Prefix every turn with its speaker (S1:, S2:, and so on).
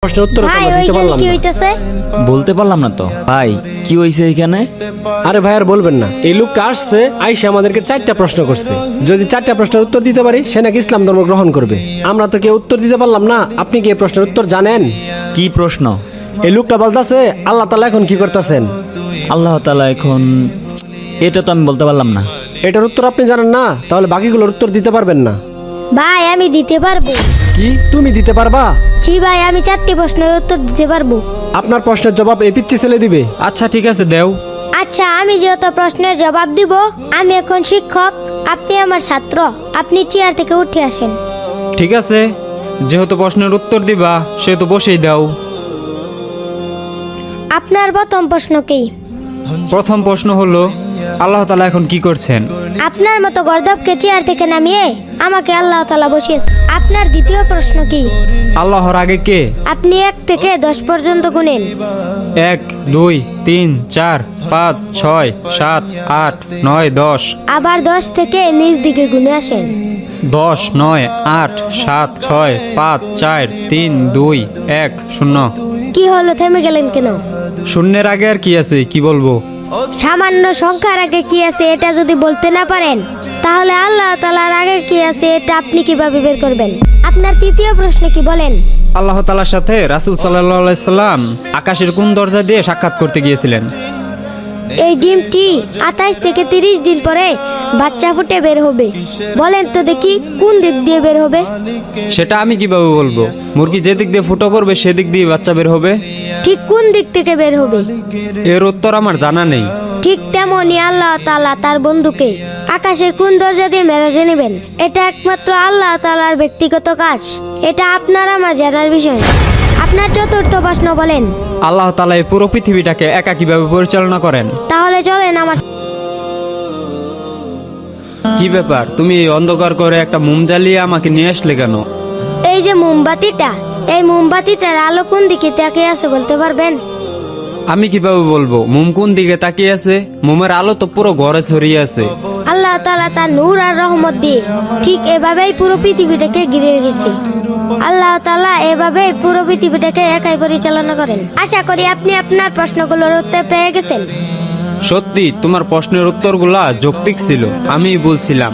S1: প্রশ্নের উত্তর তো
S2: ভাই
S1: আমরা দিতে
S2: ওইখানে
S1: পারলাম
S2: কি
S1: না।
S2: হইতাছে?
S3: বলতে পারলাম না তো ভাই, কি হয়েছে এখানে?
S1: আরে ভাই আর বলবেন না, এই লোকটা আসছে আইসা আমাদেরকে 4টা প্রশ্ন করছে। যদি 4টা প্রশ্নের উত্তর দিতে পারি সে নাকি ইসলাম ধর্ম গ্রহণ করবে। আমরা তো কেউ উত্তর দিতে পারলাম না। আপনি কি এই প্রশ্নের উত্তর জানেন?
S3: কি প্রশ্ন?
S1: এই লোকটা বলতাছে আল্লাহ তাআলা এখন কি করতেছেন।
S3: আল্লাহ তাআলা এখন, এটা তো আমি বলতে পারলাম না।
S1: এটার উত্তর আপনি জানেন না, তাহলে বাকিগুলোর উত্তর দিতে পারবেন না।
S2: ভাই আমি দিতে পারবো।
S1: কি তুমি দিতে পারবা?
S2: জি ভাই, আমি 4টি প্রশ্নের উত্তর দিতে পারবো।
S1: আপনার প্রশ্নের জবাব এই পিচ্চি ছেলে দিবে।
S3: আচ্ছা ঠিক আছে, দেও।
S2: আচ্ছা, আমি যেহেতু প্রশ্নের জবাব দিব, আমি এখন শিক্ষক, আপনি আমার ছাত্র, আপনি চেয়ার থেকে উঠে আসেন।
S4: ঠিক আছে, যেহেতু প্রশ্নের উত্তর দিবা সেহেতু বসেই দাও।
S2: আপনার প্রথম প্রশ্ন কি?
S4: প্রথম প্রশ্ন হলো, আল্লাহ তাআলা এখন কি করছেন?
S2: আপনার মতো গর্দবকে চেয়ার থেকে নামিয়ে আমাকে আল্লাহ তাআলা বসিয়েছে। আপনার দ্বিতীয় প্রশ্ন কি?
S4: আল্লাহর আগে কে?
S2: আপনি 1 থেকে 10 পর্যন্ত গুনেন।
S4: 1 2 3 4 5 6 7 8 9 10।
S2: আবার 10 থেকে নিচ দিকে গুনে আসেন।
S4: 10 9 8 7 6 5 4 3 2 1 0।
S2: কি হলো, থেমে গেলেন কেন?
S4: শূন্যের আগে আর কি আছে, কি বলবো?
S2: সামান্য সংখ্যার আগে কি আছে এটা যদি বলতে না পারেন, তাহলে আল্লাহ তাআলার আগে কি আছে এটা আপনি কিভাবে বের করবেন? আপনার তৃতীয় প্রশ্ন কি বলেন?
S4: আল্লাহ তাআলার সাথে রাসূল সাল্লাল্লাহু আলাইহি সাল্লাম আকাশের কোন দরজা দিয়ে সাক্ষাৎ করতে গিয়েছিলেন?
S2: এই ডিমটি 28 থেকে 30 দিন পরে বাচ্চা ফুটে বের হবে। বলেন তো দেখি কোন দিক দিয়ে বের হবে?
S4: সেটা আমি কিভাবে বলবো? মুরগি যে দিক দিয়ে ফুটো করবে সেদিক দিয়ে বাচ্চা বের হবে।
S2: ঠিক কোন দিক থেকে বের হবে?
S4: এর উত্তর আমার জানা নেই।
S2: ঠিক তেমনই আল্লাহ তাআলা তার বন্ধুকে আকাশের কোন দরজা দিয়ে মেরাজে নেবেন, এটা একমাত্র আল্লাহ তাআলার ব্যক্তিগত কাজ। এটা আপনার আমার জানার বিষয় না। আপনার চতুর্থ প্রশ্ন বলেন।
S4: আল্লাহ তাআলা এই পুরো পৃথিবীটাকে একা কিভাবে পরিচালনা করেন?
S2: তাহলে চলেন আমার।
S4: কি ব্যাপার, তুমি এই অন্ধকার করে একটা মোম জ্বালিয়ে আমাকে নিয়ে আসলে কেন?
S2: এই যে মোমবাতিটা, এই মোমবাতিটার আলো কোন দিকে তাকিয়ে আছে বলতে পারবেন?
S4: আমি কিভাবে বলবো মোম কোন দিকে তাকিয়ে আছে? মোমের আলো তো পুরো ঘরে ছড়িয়ে আছে।
S2: আল্লাহ তাআলা তার নূর আর রহমত দিয়ে ঠিক এভাবেই পুরো পৃথিবীটাকে ঘিরে রেখেছে। আল্লাহ তাআলা এভাবেই পুরো পৃথিবীটাকে একাই পরিচালনা করেন। আশা করি আপনি আপনার প্রশ্নগুলোর উত্তর পেয়ে গেছেন।
S4: সত্যি তোমার প্রশ্নের উত্তরগুলা যৌক্তিক ছিল, আমিই বলছিলাম।